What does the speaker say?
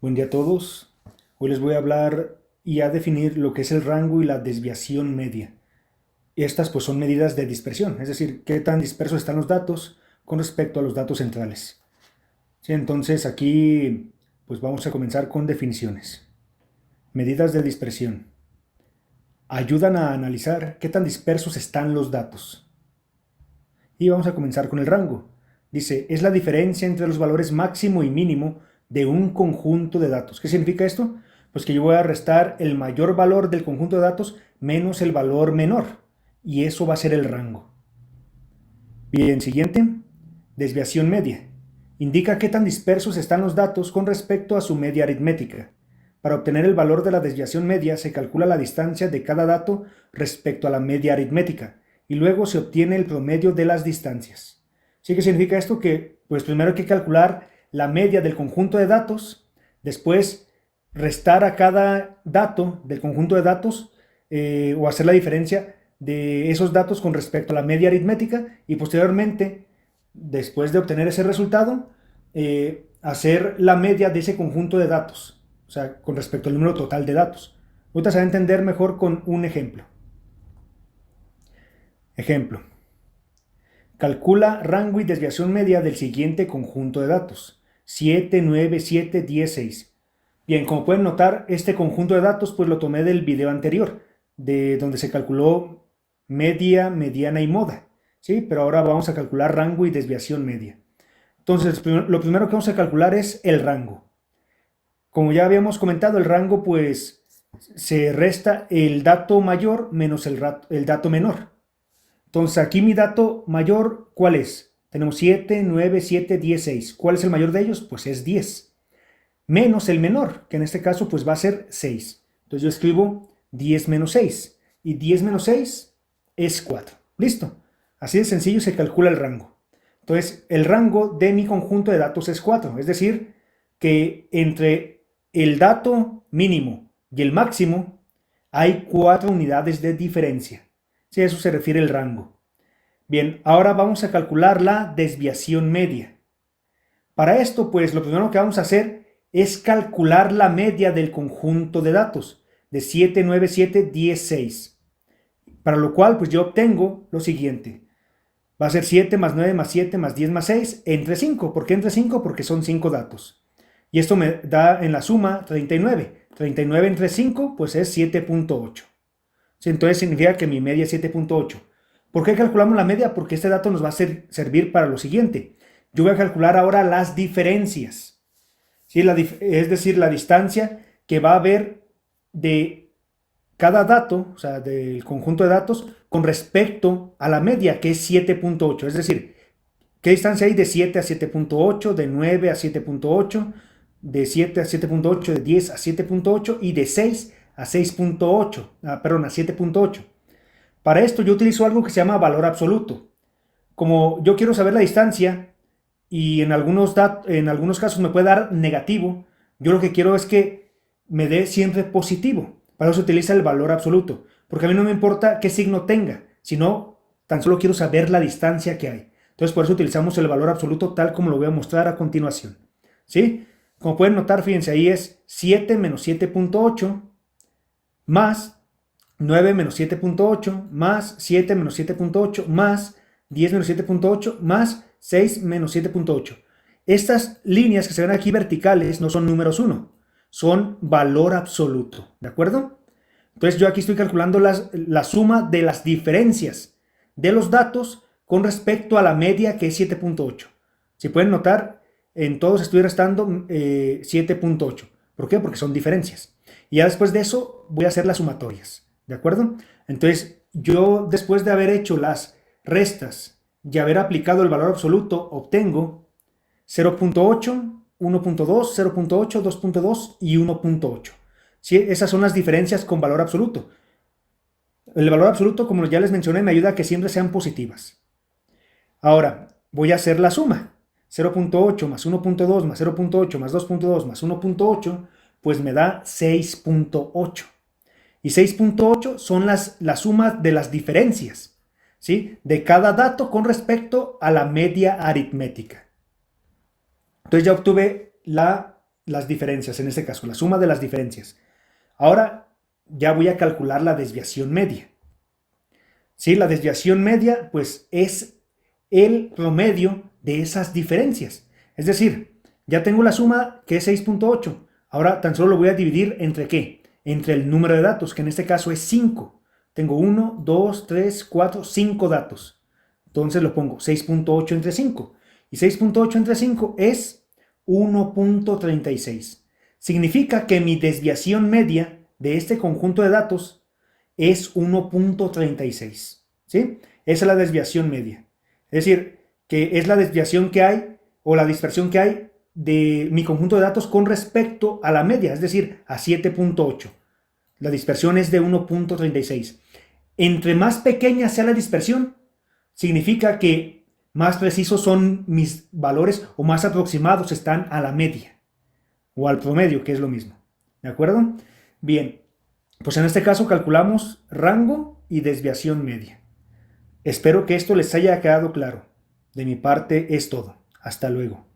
Buen día a todos. Hoy les voy a hablar y a definir lo que es el rango y la desviación media. Estas pues son medidas de dispersión, es decir, qué tan dispersos están los datos con respecto a los datos centrales. Sí, entonces aquí pues vamos a comenzar con definiciones. Medidas de dispersión. Ayudan a analizar qué tan dispersos están los datos. Y vamos a comenzar con el rango. Dice, es la diferencia entre los valores máximo y mínimo de un conjunto de datos. ¿Qué significa esto? Pues que yo voy a restar el mayor valor del conjunto de datos menos el valor menor. Y eso va a ser el rango. Bien, siguiente. Desviación media. Indica qué tan dispersos están los datos con respecto a su media aritmética. Para obtener el valor de la desviación media se calcula la distancia de cada dato respecto a la media aritmética y luego se obtiene el promedio de las distancias. ¿Sí que significa esto? Que pues primero hay que calcular la media del conjunto de datos, después restar a cada dato del conjunto de datos o hacer la diferencia de esos datos con respecto a la media aritmética y posteriormente, después de obtener ese resultado, hacer la media de ese conjunto de datos, o sea, con respecto al número total de datos. Ahorita se va a entender mejor con un ejemplo. Ejemplo. Calcula rango y desviación media del siguiente conjunto de datos. 7, 9, 7, 10, 6. Bien, como pueden notar, este conjunto de datos pues lo tomé del video anterior, de donde se calculó media, mediana y moda. ¿Sí? Pero ahora vamos a calcular rango y desviación media. Entonces, lo primero que vamos a calcular es el rango. Como ya habíamos comentado, el rango pues se resta el dato mayor menos el dato menor. Entonces, aquí mi dato mayor, ¿cuál es? Tenemos 7, 9, 7, 10, 6. ¿Cuál es el mayor de ellos? Pues es 10. Menos el menor, que en este caso pues va a ser 6. Entonces yo escribo 10 menos 6. Y 10 menos 6 es 4. Listo. Así de sencillo se calcula el rango. Entonces, el rango de mi conjunto de datos es 4. Es decir, que entre el dato mínimo y el máximo hay 4 unidades de diferencia. Si a eso se refiere el rango. Bien, ahora vamos a calcular la desviación media. Para esto, pues lo primero que vamos a hacer es calcular la media del conjunto de datos de 7, 9, 7, 10, 6. Para lo cual, pues yo obtengo lo siguiente. Va a ser 7 más 9 más 7 más 10 más 6 entre 5. ¿Por qué entre 5? Porque son 5 datos. Y esto me da en la suma 39. 39 entre 5, pues es 7.8. Entonces significa que mi media es 7.8. ¿Por qué calculamos la media? Porque este dato nos va a servir para lo siguiente. Yo voy a calcular ahora las diferencias. ¿Sí? Es decir, la distancia que va a haber de cada dato, o sea, del conjunto de datos, con respecto a la media, que es 7.8. Es decir, ¿qué distancia hay de 7 a 7.8, de 9 a 7.8, de 7 a 7.8, de 10 a 7.8 y de 6 a 6.8, perdón, a 7.8? Para esto yo utilizo algo que se llama valor absoluto. Como yo quiero saber la distancia y en algunos casos me puede dar negativo, yo lo que quiero es que me dé siempre positivo. Para eso se utiliza el valor absoluto, porque a mí no me importa qué signo tenga, sino tan solo quiero saber la distancia que hay. Entonces por eso utilizamos el valor absoluto tal como lo voy a mostrar a continuación. ¿Sí? Como pueden notar, fíjense, ahí es 7 menos 7.8 más 9 menos 7.8 más 7 menos 7.8 más 10 menos 7.8 más 6 menos 7.8. Estas líneas que se ven aquí verticales no son números 1, son valor absoluto, ¿de acuerdo? Entonces yo aquí estoy calculando la suma de las diferencias de los datos con respecto a la media, que es 7.8. Si pueden notar, en todos estoy restando 7.8. ¿Por qué? Porque son diferencias. Y ya después de eso voy a hacer las sumatorias, ¿de acuerdo? Entonces yo, después de haber hecho las restas y haber aplicado el valor absoluto, obtengo 0.8, 1.2, 0.8, 2.2 y 1.8. ¿Sí? Esas son las diferencias con valor absoluto. El valor absoluto, como ya les mencioné, me ayuda a que siempre sean positivas. Ahora, voy a hacer la suma. 0.8 más 1.2 más 0.8 más 2.2 más 1.8, pues me da 6.8. Y 6.8 son la suma de las diferencias, ¿sí? De cada dato con respecto a la media aritmética. Entonces ya obtuve las diferencias, en este caso, la suma de las diferencias. Ahora ya voy a calcular la desviación media. ¿Sí? La desviación media, pues, es el promedio de esas diferencias. Es decir, ya tengo la suma que es 6.8. Ahora tan solo lo voy a dividir entre ¿qué? Entre el número de datos, que en este caso es 5. Tengo 1, 2, 3, 4, 5 datos. Entonces lo pongo 6.8 entre 5. Y 6.8 entre 5 es 1.36. Significa que mi desviación media de este conjunto de datos es 1.36. ¿Sí? Esa es la desviación media. Es decir, que es la desviación que hay o la dispersión que hay de mi conjunto de datos con respecto a la media, es decir, a 7.8. La dispersión es de 1.36. Entre más pequeña sea la dispersión, significa que más precisos son mis valores o más aproximados están a la media o al promedio, que es lo mismo. ¿De acuerdo? Bien, pues en este caso calculamos rango y desviación media. Espero que esto les haya quedado claro. De mi parte es todo. Hasta luego.